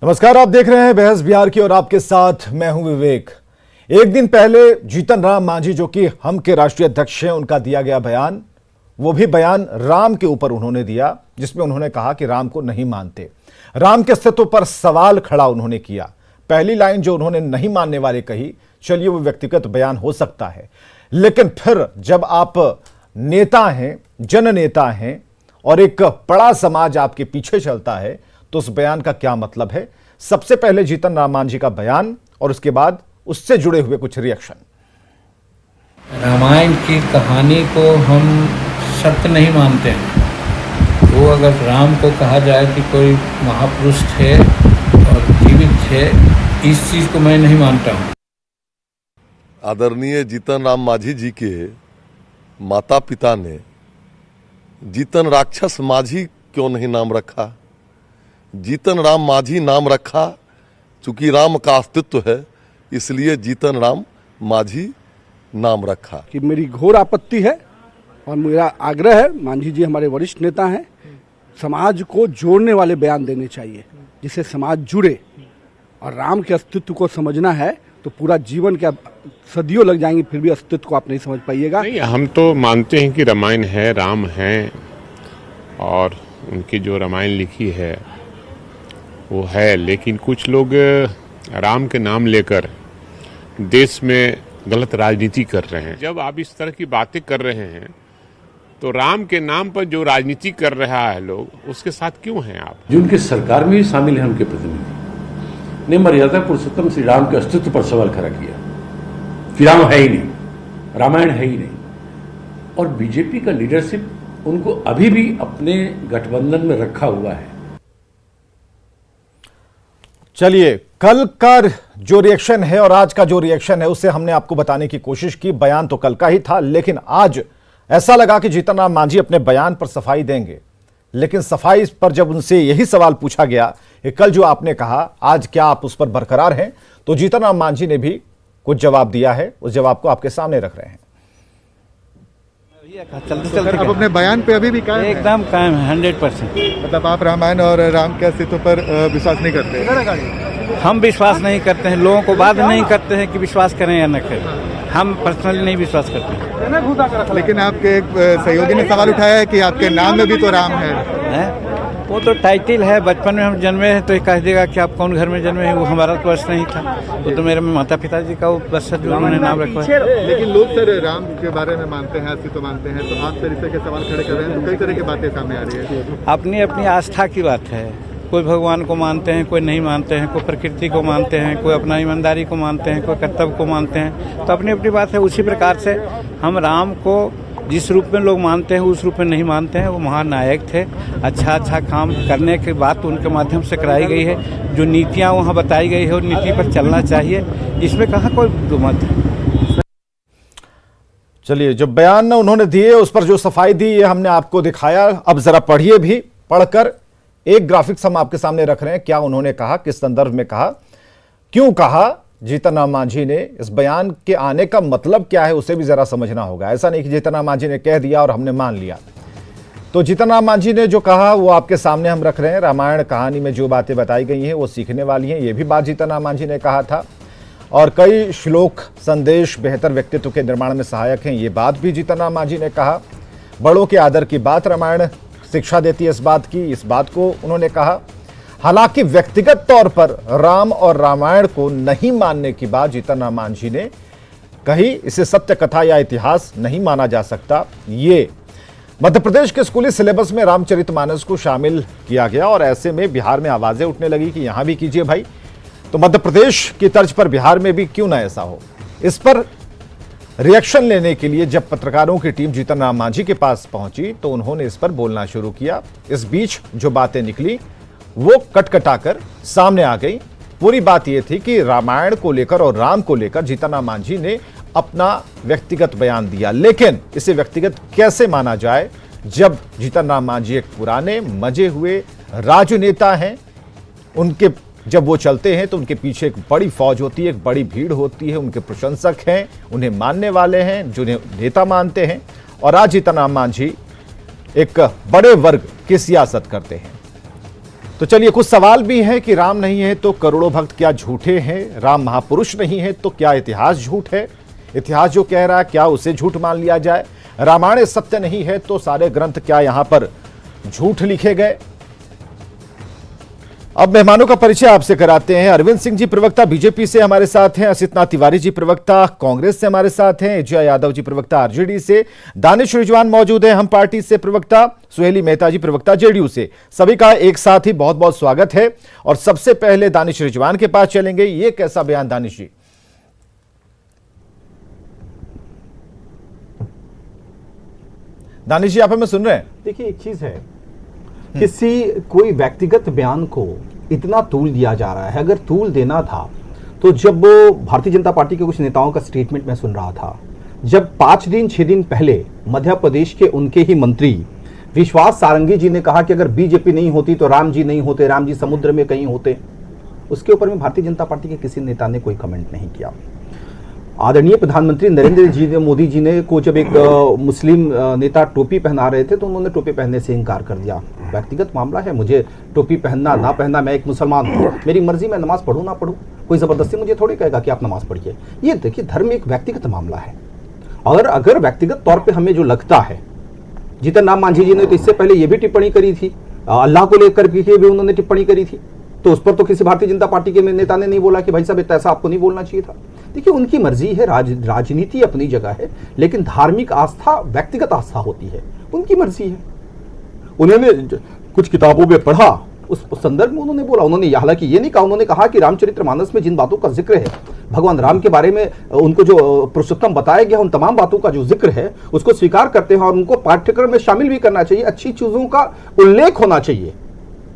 नमस्कार, आप देख रहे हैं बहस बिहार की और आपके साथ मैं हूं विवेक। एक दिन पहले जीतन राम मांझी जो कि हम के राष्ट्रीय अध्यक्ष हैं, उनका दिया गया बयान, वो भी बयान राम के ऊपर उन्होंने दिया, जिसमें उन्होंने कहा कि राम को नहीं मानते, राम के अस्तित्व पर सवाल खड़ा उन्होंने किया। पहली लाइन जो उन्होंने नहीं मानने वाले कही, चलिए वो व्यक्तिगत बयान हो सकता है, लेकिन फिर जब आप नेता हैं, जननेता हैं और एक बड़ा समाज आपके पीछे चलता है, तो उस बयान का क्या मतलब है। सबसे पहले जीतन राम मांझी का बयान और उसके बाद उससे जुड़े हुए कुछ रिएक्शन। रामायण की कहानी को हम सत्य नहीं मानते हैं। वो अगर राम को कहा जाए कि कोई महापुरुष थे और जीवित थे, इस चीज़ को मैं नहीं मानता हूँ। आदरणीय जीतन राम मांझी जी के माता पिता ने जीतन राक्षस मांझी क्यों नहीं नाम रखा? जीतन राम मांझी नाम रखा चूंकि राम का अस्तित्व है, इसलिए जीतन राम मांझी नाम रखा। कि मेरी घोर आपत्ति है और मेरा आग्रह है, मांझी जी हमारे वरिष्ठ नेता हैं, समाज को जोड़ने वाले बयान देने चाहिए जिससे समाज जुड़े। और राम के अस्तित्व को समझना है तो पूरा जीवन क्या सदियों लग जाएंगे, फिर भी अस्तित्व को आप नहीं समझ पाइएगा। नहीं, हम तो मानते हैं कि रामायण है, राम है और उनकी जो रामायण लिखी है वो है, लेकिन कुछ लोग राम के नाम लेकर देश में गलत राजनीति कर रहे हैं। जब आप इस तरह की बातें कर रहे हैं तो राम के नाम पर जो राजनीति कर रहा है लोग, उसके साथ क्यों हैं आप? जो उनकी सरकार में भी शामिल है, उनके प्रतिनिधि ने मर्यादा पुरुषोत्तम श्री राम के अस्तित्व पर सवाल खड़ा किया कि राम है ही नहीं, रामायण है ही नहीं। और बीजेपी का लीडरशिप उनको अभी भी अपने गठबंधन में रखा हुआ है। चलिए, कल का जो रिएक्शन है और आज का जो रिएक्शन है उससे हमने आपको बताने की कोशिश की। बयान तो कल का ही था, लेकिन आज ऐसा लगा कि जीतन राम मांझी अपने बयान पर सफाई देंगे। लेकिन सफाई पर जब उनसे यही सवाल पूछा गया कि कल जो आपने कहा, आज क्या आप उस पर बरकरार हैं, तो जीतन राम मांझी ने भी कुछ जवाब दिया है। उस जवाब को आपके सामने रख रहे हैं। सर, आप अपने बयान पे अभी भी कायम हैं? एकदम कायम है, 100%। मतलब आप रामायण और राम के अस्तित्व पर विश्वास नहीं करते? हम विश्वास नहीं करते हैं, लोगों को बात नहीं करते हैं कि विश्वास करें या न करें। हम पर्सनली नहीं विश्वास करते हैं। लेकिन आपके एक सहयोगी ने सवाल उठाया है कि आपके नाम में भी तो राम है। वो तो टाइटल है, बचपन में हम जन्मे हैं तो कह देगा कि आप कौन घर में जन्मे हैं, वो हमारा तो वर्ष नहीं था। वो तो मेरे माता पिताजी का वो वर्ष जो उन्होंने नाम रखा है। लेकिन लोग सर राम के बारे में मानते हैं, अस्तित्व मानते हैं, तो आप सर इस तरह के सवाल खड़े कर रहे हैं तो कई तरह की बातें सामने आ रही है। अपनी अपनी आस्था की बात है। कोई भगवान को मानते हैं, कोई नहीं मानते हैं, कोई प्रकृति को मानते हैं, कोई अपना ईमानदारी को मानते हैं, कोई कर्तव्य को मानते हैं। तो अपनी अपनी बात है। उसी प्रकार से हम राम को जिस रूप में लोग मानते हैं उस रूप में नहीं मानते हैं। वो महानायक थे, अच्छा काम करने की बात उनके माध्यम से कराई गई है। जो नीतियाँ वहाँ बताई गई है, उस नीति पर चलना चाहिए, इसमें कहाँ कोई दुमत है। चलिए, जो बयान उन्होंने दिए उस पर जो सफाई दी, ये हमने आपको दिखाया। अब जरा पढ़िए भी, पढ़कर एक ग्राफिक्स हम आपके सामने रख रहे हैं। क्या उन्होंने कहा, किस संदर्भ में कहा, क्यों कहा जीतन राम मांझी ने, इस बयान के आने का मतलब क्या है, उसे भी जरा समझना होगा। ऐसा नहीं कि जीतन राम मांझी ने कह दिया और हमने मान लिया। तो जीतन राम मांझी ने जो कहा वो आपके सामने हम रख रहे हैं। रामायण कहानी में जो बातें बताई गई हैं वो सीखने वाली हैं, ये भी बात जीतन राम मांझी ने कहा था। और कई श्लोक संदेश बेहतर व्यक्तित्व के निर्माण में सहायक हैं, ये बात भी जीतन राम मांझी ने कहा। बड़ों के आदर की बात रामायण शिक्षा देती है, इस बात को उन्होंने कहा। हालांकि व्यक्तिगत तौर पर राम और रामायण को नहीं मानने की बात जीतन राम मांझी ने कही। इसे सत्य कथा या इतिहास नहीं माना जा सकता। ये मध्य प्रदेश के स्कूली सिलेबस में रामचरितमानस को शामिल किया गया और ऐसे में बिहार में आवाजें उठने लगी कि यहां भी कीजिए भाई। तो मध्य प्रदेश की तर्ज पर बिहार में भी क्यों ना ऐसा हो। इस पर रिएक्शन लेने के लिए जब पत्रकारों की टीम जीतन राम मांझी के पास पहुंची तो उन्होंने इस पर बोलना शुरू किया। इस बीच जो बातें निकली वो कटकटाकर सामने आ गई। पूरी बात यह थी कि रामायण को लेकर और राम को लेकर जीतन राम मांझी ने अपना व्यक्तिगत बयान दिया, लेकिन इसे व्यक्तिगत कैसे माना जाए जब जीतन राम मांझी एक पुराने मजे हुए राजनेता हैं। उनके जब वो चलते हैं तो उनके पीछे एक बड़ी फौज होती है, एक बड़ी भीड़ होती है, उनके प्रशंसक हैं, उन्हें मानने वाले हैं, जिन्हें नेता मानते हैं। और आज जीतन राम मांझी एक बड़े वर्ग की सियासत करते हैं। तो चलिए, कुछ सवाल भी है कि राम नहीं है तो करोड़ों भक्त क्या झूठे हैं, राम महापुरुष नहीं है तो क्या इतिहास झूठ है, इतिहास जो कह रहा है क्या उसे झूठ मान लिया जाए, रामायण सत्य नहीं है तो सारे ग्रंथ क्या यहां पर झूठ लिखे गए। अब मेहमानों का परिचय आपसे कराते हैं। अरविंद सिंह जी प्रवक्ता बीजेपी से हमारे साथ हैं, असित नाथ तिवारी जी प्रवक्ता कांग्रेस से हमारे साथ हैं, अजय यादव जी प्रवक्ता आरजेडी से, दानिश रिजवान मौजूद है हम पार्टी से प्रवक्ता, सुहेली मेहता जी प्रवक्ता जेडीयू से। सभी का एक साथ ही बहुत बहुत स्वागत है। और सबसे पहले दानिश रिजवान के पास चलेंगे। ये कैसा बयान दानिश जी? दानिश जी आप हमें सुन रहे हैं? देखिए, एक चीज है, कोई व्यक्तिगत बयान को इतना तूल दिया जा रहा है। अगर तूल देना था तो जब भारतीय जनता पार्टी के कुछ नेताओं का स्टेटमेंट मैं सुन रहा था, जब 5-6 दिन पहले मध्य प्रदेश के उनके ही मंत्री विश्वास सारंगी जी ने कहा कि अगर बीजेपी नहीं होती तो राम जी नहीं होते, राम जी समुद्र में कहीं होते, उसके ऊपर में भारतीय जनता पार्टी के किसी नेता ने कोई कमेंट नहीं किया। आदरणीय प्रधानमंत्री नरेंद्र मोदी जी ने को जब एक मुस्लिम नेता टोपी पहना रहे थे तो उन्होंने टोपी पहनने से इनकार कर दिया। व्यक्तिगत मामला है, मुझे टोपी पहनना ना पहनना, मैं एक मुसलमान हूँ, मेरी मर्जी, मैं नमाज पढ़ूँ ना पढ़ूँ, कोई जबरदस्ती मुझे थोड़ी कहेगा कि आप नमाज पढ़िए। ये देखिए, धर्म एक व्यक्तिगत मामला है। और अगर व्यक्तिगत तौर पर हमें जो लगता है, जीतन राम मांझी जी ने तो इससे पहले ये भी टिप्पणी करी थी, अल्लाह को लेकर भी उन्होंने टिप्पणी करी थी, तो उस पर तो किसी भारतीय जनता पार्टी के नेता ने नहीं बोला कि भाई साहब इतना ऐसा आपको नहीं बोलना चाहिए था। देखिए, उनकी मर्जी है, राजनीति अपनी जगह है, लेकिन धार्मिक आस्था व्यक्तिगत आस्था होती है, उनकी मर्जी है। उन्होंने कुछ किताबों में पढ़ा, उस संदर्भ में उन्होंने बोला। उन्होंने हालांकि ये नहीं कहा, उन्होंने कहा कि रामचरितमानस में जिन बातों का जिक्र है, भगवान राम के बारे में उनको जो पुरुषोत्तम बताया गया, उन तमाम बातों का जो जिक्र है उसको स्वीकार करते हैं और उनको पाठ्यक्रम में शामिल भी करना चाहिए, अच्छी चीजों का उल्लेख होना चाहिए,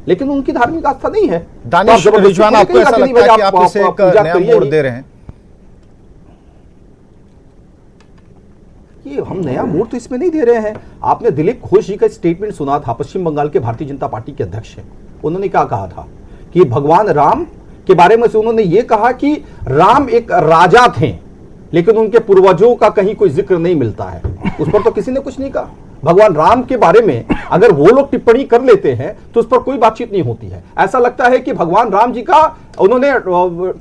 लेकिन उनकी धार्मिक आस्था नहीं है। दानिश रिजवान, आपको ऐसा लगता है कि आप इसे एक नया मोड़ दे रहे हैं? ये हम नया मोड़ तो इसमें नहीं दे रहे हैं। आपने दिलीप घोष जी का स्टेटमेंट सुना था, पश्चिम बंगाल के भारतीय जनता पार्टी के अध्यक्ष हैं। उन्होंने क्या कहा था कि भगवान राम के बारे में से उन्होंने ये कहा कि राम एक राजा थे, लेकिन उनके पूर्वजों का कहीं कोई जिक्र नहीं मिलता है। उस पर तो किसी ने कुछ नहीं कहा। भगवान राम के बारे में अगर वो लोग टिप्पणी कर लेते हैं तो उस पर कोई बातचीत नहीं होती है। ऐसा लगता है कि भगवान राम जी का उन्होंने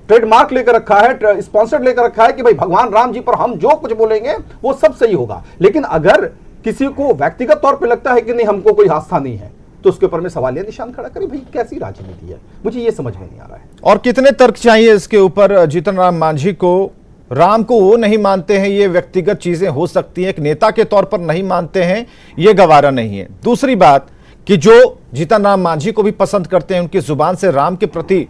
ट्रेडमार्क लेकर रखा है, स्पॉन्सर्ड लेकर रखा है कि भाई भगवान राम जी पर हम जो कुछ बोलेंगे वो सब सही होगा। लेकिन अगर किसी को व्यक्तिगत तौर पे लगता है कि नहीं हमको कोई आस्था नहीं है, तो उसके ऊपर में सवालिया निशान खड़ा करें। भाई कैसी राजनीति है, मुझे ये समझ में नहीं आ रहा है। और कितने तर्क चाहिए इसके ऊपर? जीतन राम मांझी को, राम को वो नहीं मानते हैं, ये व्यक्तिगत चीजें हो सकती हैं, एक नेता के तौर पर नहीं मानते हैं, ये गवारा नहीं है। दूसरी बात कि जो जीतन राम मांझी को भी पसंद करते हैं, उनकी जुबान से राम के प्रति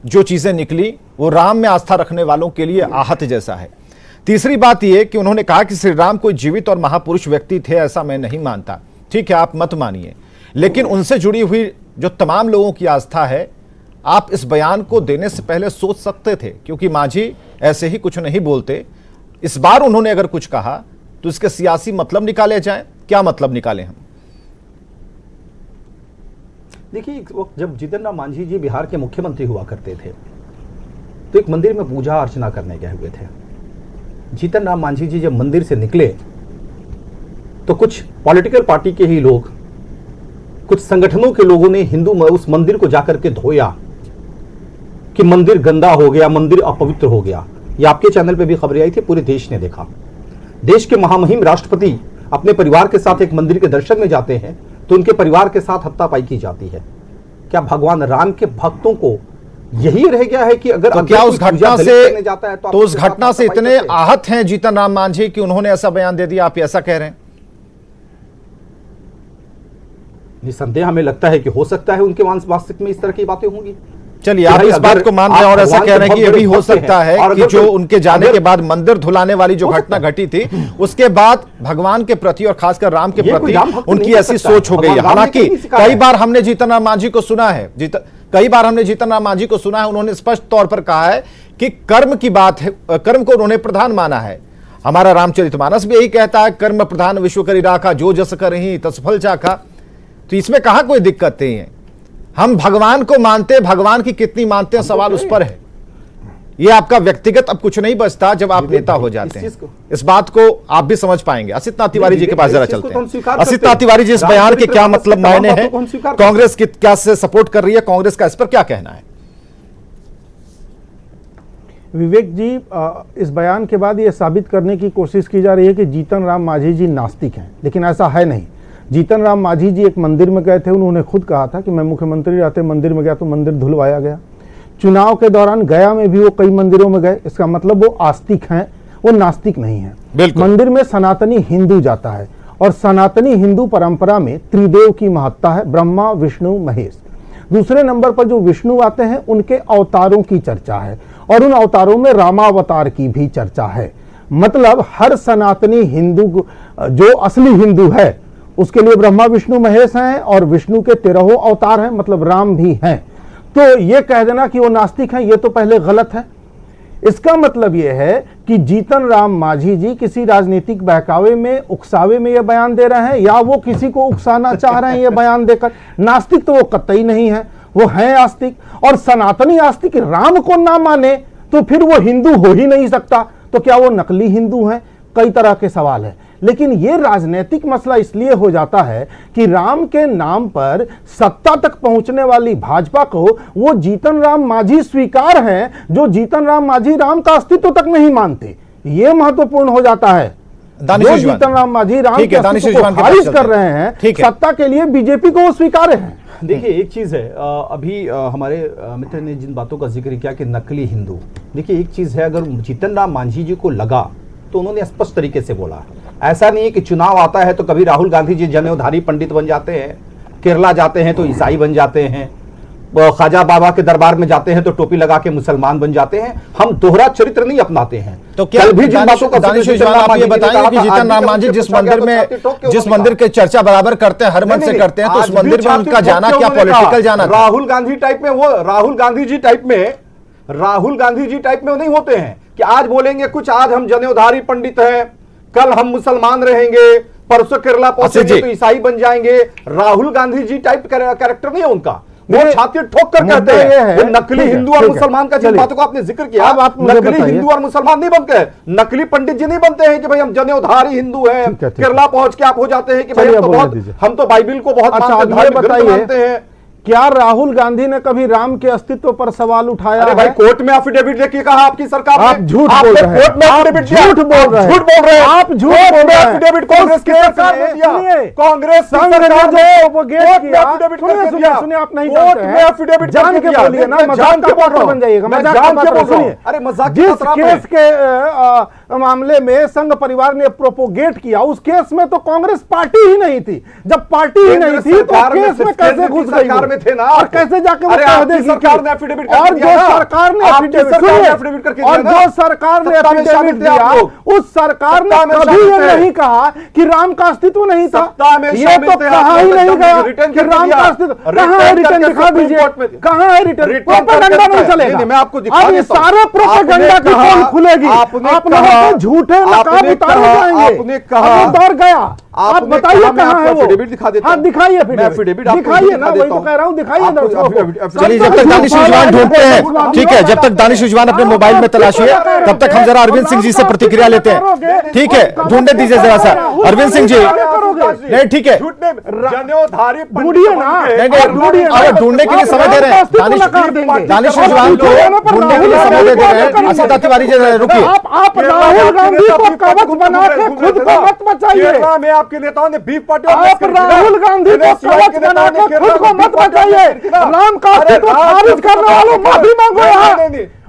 जो चीजें निकली वो राम में आस्था रखने वालों के लिए आहत जैसा है। तीसरी बात यह कि उन्होंने कहा कि श्री राम कोई जीवित और महापुरुष व्यक्ति थे, ऐसा मैं नहीं मानता। ठीक है, आप मत मानिए, लेकिन उनसे जुड़ी हुई जो तमाम लोगों की आस्था है, आप इस बयान को देने से पहले सोच सकते थे, क्योंकि मांझी ऐसे ही कुछ नहीं बोलते। इस बार उन्होंने अगर कुछ कहा तो इसके सियासी मतलब निकाले जाएं। क्या मतलब निकालें हम? देखिए, एक वक्त जब जीतन राम मांझी जी बिहार के मुख्यमंत्री हुआ करते थे तो एक मंदिर में पूजा अर्चना करने गए हुए थे। जीतन राम मांझी जी जब मंदिर से निकले तो कुछ पॉलिटिकल पार्टी के ही लोग, कुछ संगठनों के लोगों ने उस मंदिर को जाकर के धोया कि मंदिर गंदा हो गया, मंदिर अपवित्र हो गया। ये आपके चैनल पे भी खबरें आई थी, पूरे देश ने देखा। देश के महामहिम राष्ट्रपति अपने परिवार के साथ एक मंदिर के दर्शन में जाते हैं तो उनके परिवार के साथ हत्तापाई की जाती है। क्या भगवान राम के भक्तों को यही रह गया है कि अगर तो क्या उस घटना से जाता है तो उस घटना से इतने आहत हैं जीतन राम मांझी कि उन्होंने ऐसा बयान दे दिया? आप ऐसा कह रहे हैं? निसंदेह हमें लगता है कि हो सकता है उनके वास्तविक में इस तरह की बातें होंगी। चलिए, आप इस बात को मान रहे हैं और ऐसा कह रहे हैं कि ये भी हो सकता है कि जो उनके जाने के बाद मंदिर धुलाने वाली जो घटना घटी थी, उसके बाद भगवान के प्रति और खासकर राम के प्रति उनकी ऐसी सोच हो गई है। हालांकि कई बार हमने जीतन राम मांझी को सुना है, उन्होंने स्पष्ट तौर पर कहा है कि कर्म की बात है, कर्म को उन्होंने प्रधान माना है। हमारा रामचरितमानस भी यही कहता है, कर्म प्रधान विश्व करी राखा, जो जस करहि तस फल चाखा। तो इसमें कहां कोई दिक्कत नहीं है। हम भगवान को मानते, भगवान की कितनी मानते हैं, सवाल उस पर है। ये आपका व्यक्तिगत अब कुछ नहीं बचता जब आप नेता हो जाते हैं। इस बात को आप भी समझ पाएंगे। असित नाथ तिवारी जी के पास जरा चलते हैं। असित नाथ तिवारी जी, इस बयान के क्या मतलब मायने हैं, कांग्रेस की क्या से सपोर्ट कर रही है, कांग्रेस का इस पर क्या कहना है? विवेक जी, इस बयान के बाद ये साबित करने की कोशिश की जा रही है कि जीतन राम मांझी जी नास्तिक हैं, लेकिन ऐसा है नहीं। जीतन राम मांझी जी एक मंदिर में गए थे, उन्होंने खुद कहा था कि मैं मुख्यमंत्री रहते मंदिर में गया तो मंदिर धुलवाया गया। चुनाव के दौरान गया में भी वो कई मंदिरों में गए, इसका मतलब वो आस्तिक हैं, वो नास्तिक नहीं है। मंदिर में सनातनी हिंदू जाता है और सनातनी हिंदू परंपरा में त्रिदेव की महत्ता है, ब्रह्मा विष्णु महेश। दूसरे नंबर पर जो विष्णु आते हैं उनके अवतारों की चर्चा है और उन अवतारों में रामावतार की भी चर्चा है। मतलब हर सनातनी हिंदू जो असली हिंदू है उसके लिए ब्रह्मा विष्णु महेश हैं और विष्णु के 13 अवतार हैं, मतलब राम भी हैं। तो ये कह देना कि वो नास्तिक हैं, ये तो पहले गलत है। इसका मतलब ये है कि जीतन राम मांझी जी किसी राजनीतिक बहकावे में, उकसावे में ये बयान दे रहे हैं या वो किसी को उकसाना चाह रहे हैं ये बयान देकर। नास्तिक तो वो कतई नहीं है, वो है आस्तिक। और सनातनी आस्तिक राम को ना माने तो फिर वो हिंदू हो ही नहीं सकता। तो क्या वो नकली हिंदू हैं? कई तरह के सवाल है। लेकिन ये राजनीतिक मसला इसलिए हो जाता है कि राम के नाम पर सत्ता तक पहुंचने वाली भाजपा को वो जीतन राम मांझी स्वीकार हैं, जो जीतन राम मांझी राम का अस्तित्व तक नहीं मानते। ये महत्वपूर्ण हो जाता है। जो जीतन राम मांझी राम के अस्तित्व को खारिज कर रहे हैं, सत्ता के लिए बीजेपी को वो स्वीकार है। देखिए एक चीज है, अभी हमारे मित्र ने जिन बातों का जिक्र किया कि नकली हिंदू, देखिए एक चीज है, अगर जीतन राम मांझी जी को लगा तो उन्होंने स्पष्ट तरीके से बोला। ऐसा नहीं है कि चुनाव आता है तो कभी राहुल गांधी जी जनेऊधारी पंडित बन जाते हैं, केरला जाते हैं तो ईसाई बन जाते हैं, ख्वाजा बाबा के दरबार में जाते हैं तो टोपी लगा के मुसलमान बन जाते हैं। हम दोहरा चरित्र नहीं अपनाते हैं। तो क्या भी जिन बातों का आप ये बताएंगे कि जीतन राम मांझी जिस मंदिर के चर्चा बराबर करते हैं, हर मन से करते हैं, तो उस मंदिर में उनका जाना क्या पॉलिटिकल जाना? राहुल गांधी टाइप में, वो राहुल गांधी जी टाइप में नहीं होते हैं कि आज बोलेंगे कुछ, आज हम जनेऊधारी पंडित हैं, कल हम मुसलमान रहेंगे, परसों केरला पहुंचेंगे तो ईसाई बन जाएंगे। राहुल गांधी जी टाइप कैरेक्टर नहीं है उनका। वो छाती ठोक कर कहते हैं नकली हिंदू और मुसलमान का, जिन बातों को आपने जिक्र किया, नकली हिंदू और मुसलमान नहीं बनते, नकली पंडित जी नहीं बनते हैं कि भाई हम जनेऊधारी हिंदू हैं, केरला पहुंच के आप हो जाते हैं कि भाई हम तो बाइबिल को बहुत मानते हैं। क्या राहुल गांधी ने कभी राम के अस्तित्व पर सवाल उठाया? अरे भाई कोर्ट में एफिडेविट देखिए कहा आपकी सरकार, आप झूठ बोल रहे हैं, कोर्ट में एफिडेविट झूठ बोल रहे हैं, झूठ बोल रहे हैं आप, झूठ बोल रहे हैं। एफिडेविट कांग्रेस की सरकार ने दिया, कांग्रेस सरकार ने एफिडेविट कर दिया। सुनिए, आप नहीं जानते हैं, एफिडेविट जान के बोलिए ना, मजाक के पात्र बन जाइएगा, मजाक के पात्र सुनिए। अरे मजाक जिस केस के मामले में संघ परिवार ने प्रोपोगेट किया, उस केस में तो कांग्रेस पार्टी ही नहीं थी। जब पार्टी ही नहीं थी तो केस में कैसे घुस गई में थे ना, और कैसे जाके वो कह देगी सरकार ने एफिडेविट कर दिया, और जो सरकार ने एफिडेविट करके दिया, और जो सरकार ने एफिडेविट दिया, उस सरकार ने कभी ये नहीं कहा कि राम का अस्तित्व नहीं था। ये तो कहा ही नहीं गया कि राम का अस्तित्व। कहां है रिटर्न? दिखा दीजिए, कहां है रिटर्न? प्रोपेगेंडा नहीं चलेगा। मैं आपको अब ये सारे प्रोपेगेंडा की पोल खुलेगी। आप लोगों को झूठे नकाब उतारे जाएंगे। आपने कहा दौड़ गया। आप बताइए कहां है वो? दिखा देता हूं, दिखाइए, दिखाइए ना, वही तो कह रहा हूं, दिखाइए। चलिए, जब तक दानिश उजवान ढूंढते हैं, ठीक है, जब तक दानिश उजवान अपने मोबाइल में तलाशिए, तब तक हम जरा अरविंद सिंह जी से प्रतिक्रिया लेते हैं। ठीक है, ढूंढने दीजिए जरा सा अरविंद सिंह जी। नहीं, ठीक है, ढूंढिए ना, अरे ढूंढने के लिए समय दे रहे हैं दानिश उजवान को, ढूंढने के लिए समय दे रहे हैं। असित तिवारी जी रुकिए, आप राहुल गांधी को कवच बना के खुद को मत बचाइए। आपके नेताओं ने बीफ पार्टी, आप राहुल गांधी को कवच बना के खुद को मत बचाइए। राम का अस्तित्व खारिज करने वालों माफी मांगो, यहाँ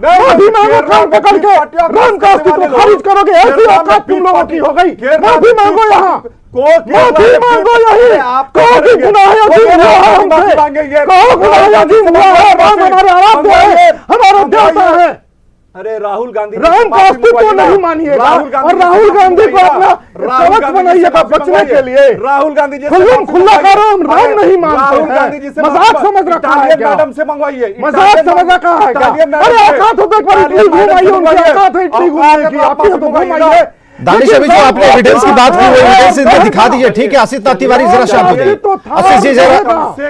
माफी मांगो, कान पकड़ के राम का अस्तित्व खारिज करोगे, ऐसी औकात तुम लोगों की हो गई। माफी मांगो, यहाँ माफी मांगो, यही कहो कि गुनाह अजीम हुआ है हमसे, कहो गुनाह अजीम हुआ है, राम हमारे आराध्य है, हमारा देवता है। अरे राहुल गांधी राम का अस्तित्व नहीं मानिएगा और राहुल गांधी को अपना कवच बनाइएगा बचने के लिए। राहुल गांधी जी खुला करो, हम राम नहीं मानते हैं। मजाक समझ रखा है क्या? मैडम से मंगवाइए, मजाक समझ रखा है क्या? अरे औकात हो तो एक बार इटली घुमाइए, उनकी औकात है इटली घूमने की, आप ही तो घुमाइए। दानिश अभी जो आपने एविडेंस की बात की वो एविडेंस इनको दिखा दीजिए, ठीक है। आसिफ तिवारी जरा शांत हो जाइए,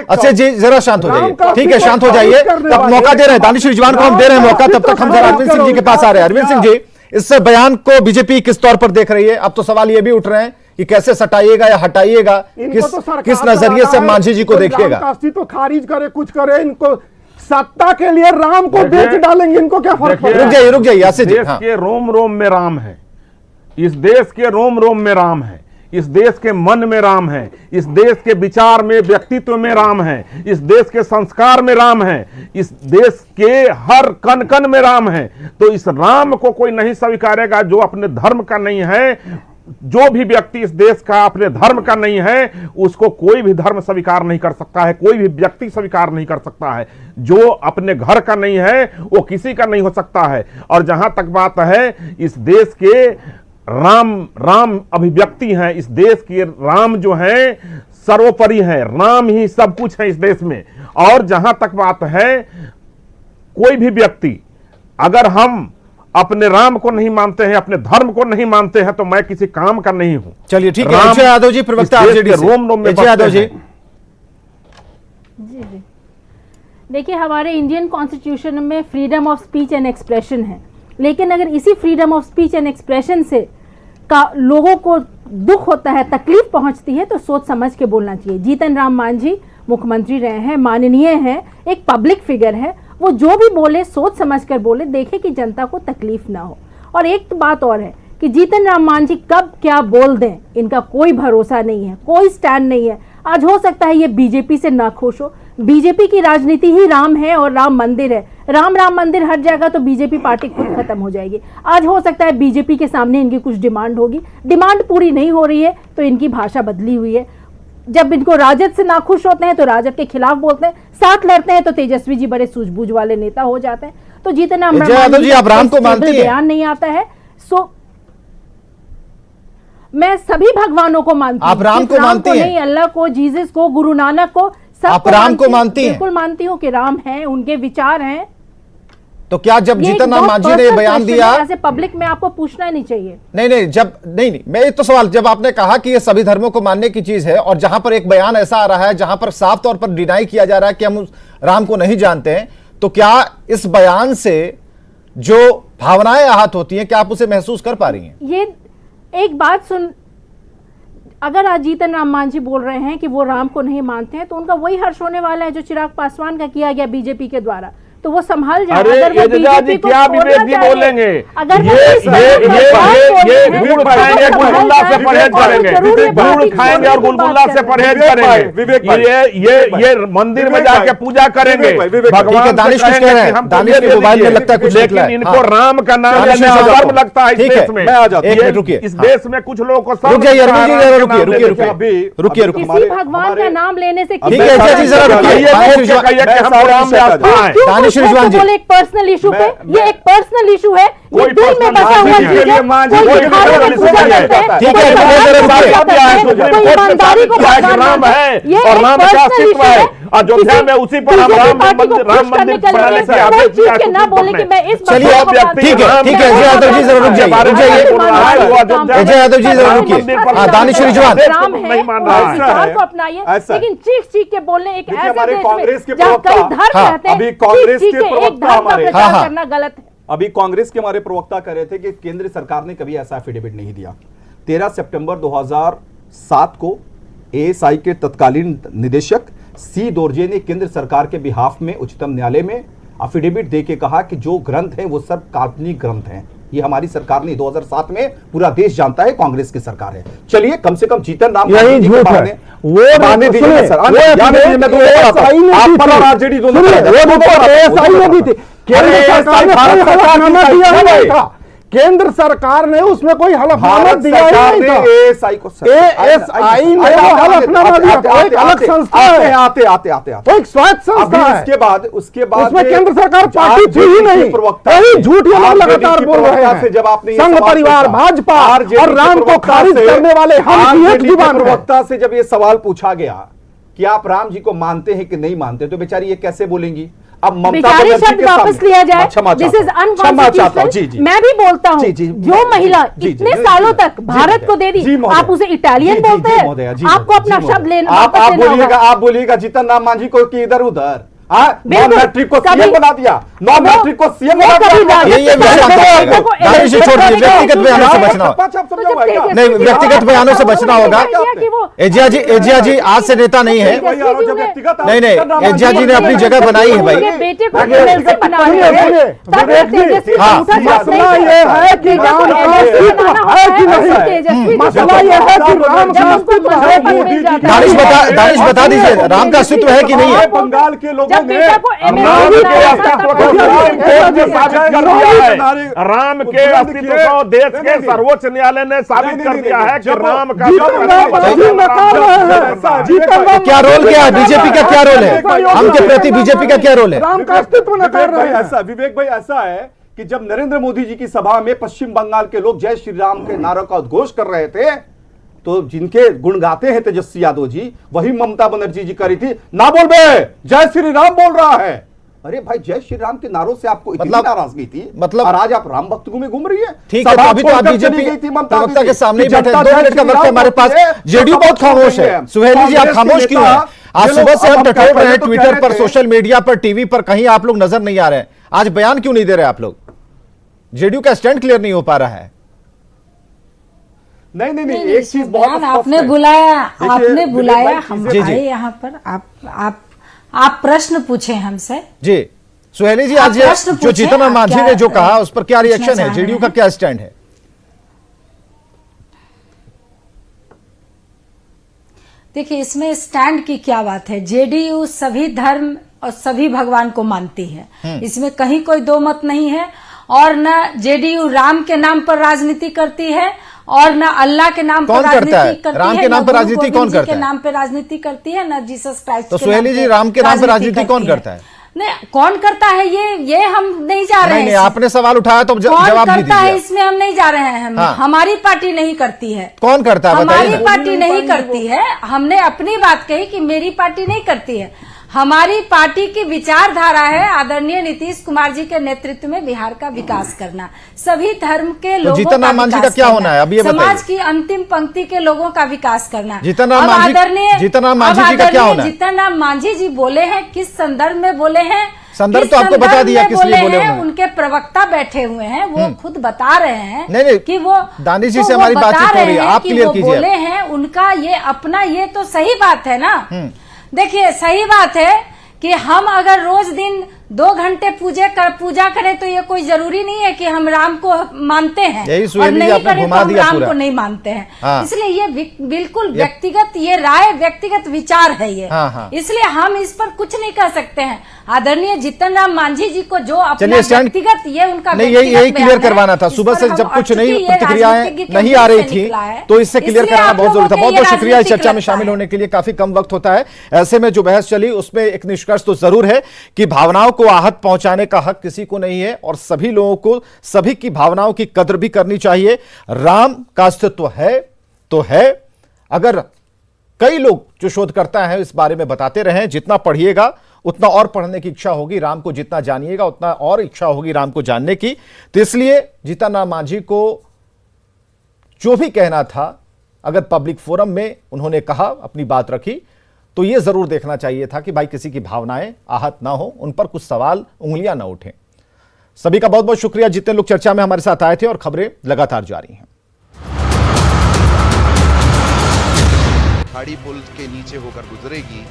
आसिफ जी जरा शांत हो जाइए, ठीक है, शांत हो जाइए। तब मौका दे रहे हैं दानिश रिजवान को, हम दे रहे हैं मौका, तब तक हम जरा अरविंद सिंह जी के पास आ रहे हैं। अरविंद सिंह जी, इस बयान को बीजेपी किस तौर पर देख रही है? अब तो सवाल ये भी उठ रहे हैं कि कैसे सटाइएगा या हटाइएगा, किस नजरिए से मांझी जी को देखिएगा? तो खारिज करे, कुछ करे, इनको सत्ता के लिए राम को बेच डालेंगे, इनको क्या फर्क पड़ेगा? रुक जाइए आसिफ जी। देश के रोम रोम में राम है, इस देश के रोम रोम में राम है, इस देश के मन में राम है, इस देश के विचार में, व्यक्तित्व में राम है, इस देश के संस्कार में राम है, इस देश के हर कण कण में राम है। तो इस राम को कोई नहीं स्वीकारेगा जो अपने धर्म का नहीं है। जो भी व्यक्ति इस देश का अपने धर्म का नहीं है, उसको कोई भी धर्म स्वीकार नहीं कर सकता है, कोई भी व्यक्ति स्वीकार नहीं कर सकता है। जो अपने घर का नहीं है वो किसी का नहीं हो सकता है। और जहां तक बात है इस देश के राम अभिव्यक्ति हैं, इस देश के राम जो है सर्वोपरि है, राम ही सब कुछ है इस देश में। और जहां तक बात है कोई भी व्यक्ति, अगर हम अपने राम को नहीं मानते हैं, अपने धर्म को नहीं मानते हैं, तो मैं किसी काम का नहीं हूं। चलिए ठीक है, अजय यादव जी, प्रवक्ता आरजेडी से। रोम रोम में अजय यादव जी। जी देखिए, हमारे इंडियन कॉन्स्टिट्यूशन में freedom of speech and expression है, लेकिन अगर इसी freedom of speech and expression से लोगों को दुख होता है, तकलीफ पहुंचती है, तो सोच समझ के बोलना चाहिए। जीतन राम मांझी मुख्यमंत्री रहे हैं, माननीय हैं, एक पब्लिक फिगर है, वो जो भी बोले सोच समझ कर बोले, देखे कि जनता को तकलीफ ना हो। और एक तो बात और है कि जीतन राम मांझी कब क्या बोल दें, इनका कोई भरोसा नहीं है, कोई स्टैंड नहीं है। आज हो सकता है ये बीजेपी से ना खुश हो, बीजेपी की राजनीति ही राम है और राम मंदिर है। राम मंदिर हट जाएगा तो बीजेपी पार्टी खुद खत्म हो जाएगी। आज हो सकता है बीजेपी के सामने इनकी कुछ डिमांड होगी, डिमांड पूरी नहीं हो रही है तो इनकी भाषा बदली हुई है। जब इनको राजद से नाखुश होते हैं तो राजद के खिलाफ बोलते हैं, साथ लड़ते हैं तो तेजस्वी जी बड़े सूझबूझ वाले नेता हो जाते हैं। तो जितना आप राम को मानती हैं? बयान नहीं आता है। सो मैं सभी भगवानों को मानती हूँ। आप राम को मानती हैं? नहीं, अल्लाह को, जीसस को, गुरु नानक को, आप राम को मानती हैं? बिल्कुल मानती हूँ कि राम हैं, उनके विचार हैं। तो क्या जब जीतन राम मांझी ने बयान दिया, ऐसे पब्लिक में आपको पूछना नहीं चाहिए? नहीं, जब नहीं, मैं तो सवाल, जब आपने कहा कि ये सभी धर्मों को मानने की चीज है, और जहां पर एक बयान ऐसा आ रहा है जहां पर साफ तौर पर डिनाई किया जा रहा है कि हम उस राम को नहीं जानते हैं, तो क्या इस बयान से जो भावनाएं आहत होती हैं, क्या आप उसे महसूस कर पा रही हैं? ये एक बात सुन, अगर आज जीतन राम मांझी बोल रहे हैं कि वो राम को नहीं मानते हैं, तो उनका वही हर्ष होने वाला है जो चिराग पासवान का किया गया बीजेपी के द्वारा, तो वो संभाल जाए। अरे अगर वो बीजेपी को क्या विवेक जी बोलेंगे, अगर ये गुड़ खाएंगे, गुलगुल्ला से परहेज करेंगे, गुड़ खाएंगे और गुलगुल्ला से परहेज करेंगे, ये मंदिर में जाके पूजा करेंगे, भगवान दानिश कुछ कह रहे हैं, दानिश के मोबाइल में लगता है कुछ, लेकिन इनको राम का नाम लेने में गर्व लगता है इस देश में। रुकिए, इस देश में कुछ लोगों को रुकिए, किसी भगवान का नाम लेने से ठीक है, जरा रुकिए। रिजवान जी, एक पर्सनल इशू पे, ये एक पर्सनल इशू है, ये दिल में बसा हुआ चीज है। कोई ईमानदारी को राम है और राम का अस्तित्व है, अयोध्या में उसी पर हम राम मंदिर बनाने से आदेश दिया कि ना बोले कि मैं इस चलिए, ठीक है, अजय यादव जी जरा रुक जाइए, अजय यादव जी जरा रुकिए। दानिश रिजवान, राम है को अपनाइए, लेकिन चीख के बोलने एक ऐसे देश में जहाँ कई धर्म रहते हैं, एक धर्म का प्रचार करना गलत है। अभी कांग्रेस के हमारे प्रवक्ता कह रहे थे कि केंद्र सरकार ने कभी ऐसा एफिडेविट नहीं दिया। 13 सितंबर 2007 को एएसआई के तत्कालीन निदेशक सी दोरजे ने केंद्र सरकार के बिहाफ में उच्चतम न्यायालय में एफिडेविट देके कहा कि जो ग्रंथ हैं वो सब काल्पनिक ग्रंथ हैं। ये हमारी सरकार ने 2007 में, पूरा देश जानता है कांग्रेस की सरकार है। चलिए, कम से कम जीतन राम यही झूठ है, वो आरजेडी केंद्र सरकार ने उसमें कोई हलफनामा दिया ही नहीं था। एएसआई ने वो हलफनामा दिया था, एक अलग संस्था है, आते एक स्वायत्त संस्था है। उसके बाद उसमें केंद्र सरकार पार्टी थी ही नहीं। यही झूठ ये लोग लगातार बोल रहे हैं। जब आपने संघ परिवार, भाजपा और राम को खारिज करने वाले हम एक जुबान प्रवक्ता से जब ये सवाल पूछा गया कि आप राम जी को मानते हैं कि नहीं मानते, तो बेचारी ये कैसे बोलेंगी? अब ममता बेचारी बनर्जी शब्द के वापस सामने- लिया जाए, क्षमा दिस इज चाहता हूं। क्षमा चाहता हूं। जी जी मैं भी बोलता हूँ, जी, जी, जो महिला जी, जी, इतने जी, सालों जी, तक जी, भारत जी, को दे जी, दी, महोदय। आप उसे इटालियन जी, जी, बोलते जी, महोदय, जी, हैं, आपको महोदय, अपना जी, शब्द महोदय। लेना आप वापस लेना बोलिएगा, होगा। आप बोलिएगा जीतन राम मांझी को कि इधर उधर, बिल्कुल, नॉन मैट्रिक को कभी- सीएम बना दिया, नॉन मैट्रिक को सीएम वो बना कभी दिया। राजनीतिक ये विषय शांत कार्यकर्ता को रखिएगा। दानिश जी छोड़ दीजिए, व्यक्तिगत बयानों से बचना हो। पांच आप समझाओ क्या? नहीं, व्यक्तिगत बयानों से बचना होगा। एजिया जी आज से नेता नहीं है। वही आरोप व्यक्तिगत नहीं नहीं, एजिया जी ने अपनी जगह बनाई है भाई। बेटे को एमएलसी बना दिया है। तब तेजस्वी हाँ। झूठा शब्द नहीं मसला ये है कि बेटे को राम का एमएलसी अस्तित्व बनाना है कि होता नहीं है? तेजस्वी मसला ये है कि राम का अस्तित्व है। दानिश बता दीजिए, राम का अस्तित्व है कि नहीं है? बंगाल के लोगों जब ने बेटा को राम एमएलसी के बनाया अस्तित्व था, को तब सुप्रीम कोर्ट ने साबित कर दिया है। राम के अस्तित्व को देश के सर्वोच्च न्यायालय ने साबित कर दिया है कि राम का क्या रोल क्या है बीजेपी का, क्या रोल है हम के प्रति, बीजेपी का क्या रोल है? राम का अस्तित्व नकार रहे हैं। ऐसा विवेक भाई ऐसा है कि जब नरेंद्र मोदी जी की सभा में पश्चिम बंगाल के लोग जय श्री राम के नारों का उद्घोष कर रहे थे, तो जिनके गुण गाते हैं तेजस्वी यादव जी, वही ममता बनर्जी जी करी थी, ना बोल बे जय श्री राम बोल रहा है। अरे भाई, जय श्री राम के नारों से आपको इतनी नाराजगी थी, मतलब और आज आप राम भक्त में घूम रही है। ठीक है, तो अभी तो आप बीजेपी प्रवक्ता के सामने ही बैठे हैं। 2 मिनट का वक्त है हमारे पास। जेडीयू बहुत खामोश है। सुहेली जी, आप खामोश क्यों हैं? आज सुबह से हम टटोल रहे हैं, ट्विटर पर, सोशल मीडिया पर, टीवी पर, कहीं आप लोग नजर नहीं आ रहे हैं। आज बयान क्यों नहीं दे रहे आप लोग? जेडीयू का स्टैंड क्लियर नहीं हो पा रहा है। नहीं, एक चीज बहुत आपने बुलाया हम आए यहाँ पर, आप प्रश्न पूछे हमसे। जी सुहेली जी, आज जो जीतन राम मांझी ने जो कहा उस पर क्या रिएक्शन है? जेडीयू का क्या स्टैंड है? देखिए, इसमें स्टैंड की क्या बात है। जेडीयू सभी धर्म और सभी भगवान को मानती है, इसमें कहीं कोई दो मत नहीं है। और न जेडीयू राम के नाम पर राजनीति करती है और न अल्लाह के नाम पर राजनीति करती है। राम के नाम पर राजनीति कौन करता है? के नाम पर राजनीति करती है, न जीसस क्राइस्ट तो सुहेली जी, राम के नाम पर राजनीति कौन करता है? नहीं, कौन करता है ये हम नहीं जा रहे हैं। नहीं, आपने सवाल उठाया तो जवाब कौन नहीं करता है दीजिए। इसमें हम नहीं जा रहे हैं। हमारी पार्टी नहीं करती है। कौन करता है हमारी बताइए? पार्टी नहीं करती है। हमने अपनी बात कही कि मेरी पार्टी नहीं करती है। हमारी पार्टी की विचारधारा है आदरणीय नीतीश कुमार जी के नेतृत्व में बिहार का विकास करना, सभी धर्म के लोगों का जीतन राम मांझी का क्या होना है अब ये बताइए? समाज की अंतिम पंक्ति के लोगों का विकास करना। जीतन राम मांझी जी का क्या होना है? जीतन राम मांझी जी बोले हैं, किस संदर्भ में बोले हैं? संदर्भ तो आपको बता दिया किस लिए बोले हैं। उनके प्रवक्ता बैठे हुए हैं, वो खुद बता रहे हैं नहीं, कि वो दानिश जी से हमारी बातचीत हो रही है, आप क्लियर कीजिए। बोले हैं उनका ये अपना, ये तो सही बात है ना। देखिए, सही बात है कि हम अगर रोज दिन 2 घंटे पूजा करें तो ये कोई जरूरी नहीं है कि हम राम को मानते हैं, और नहीं करें तो हम राम को नहीं मानते हैं। इसलिए ये बिल्कुल व्यक्तिगत, ये राय व्यक्तिगत विचार है ये। इसलिए हम इस पर कुछ नहीं कर सकते हैं। आदरणीय जीतन राम मांझी जी को जो अपना व्यक्तिगत, ये उनका नहीं, यही क्लियर करवाना था। सुबह से जब कुछ नई प्रतिक्रियाएं नहीं आ रही थी तो इससे क्लियर कराना बहुत जरूरी था। बहुत बहुत शुक्रिया इस चर्चा में शामिल होने के लिए। काफी कम वक्त होता है, ऐसे में जो बहस चली उसमें एक निष्कर्ष तो जरूर है कि भावनाओं को आहत पहुंचाने का हक किसी को नहीं है, और सभी लोगों को सभी की भावनाओं की कद्र भी करनी चाहिए। राम का अस्तित्व है तो है। अगर कई लोग जो शोधकर्ता हैं इस बारे में बताते रहे, जितना पढ़िएगा उतना और पढ़ने की इच्छा होगी, राम को जितना जानिएगा उतना और इच्छा होगी राम को जानने की। तो इसलिए जीतन राम मांझी को जो भी कहना था, अगर पब्लिक फोरम में उन्होंने कहा, अपनी बात रखी, तो यह जरूर देखना चाहिए था कि भाई किसी की भावनाएं आहत ना हो, उन पर कुछ सवाल, उंगलियां ना उठें। सभी का बहुत बहुत शुक्रिया जितने लोग चर्चा में हमारे साथ आए थे, और खबरें लगातार जारी हैं। खाड़ी पुल के नीचे होकर गुजरेगी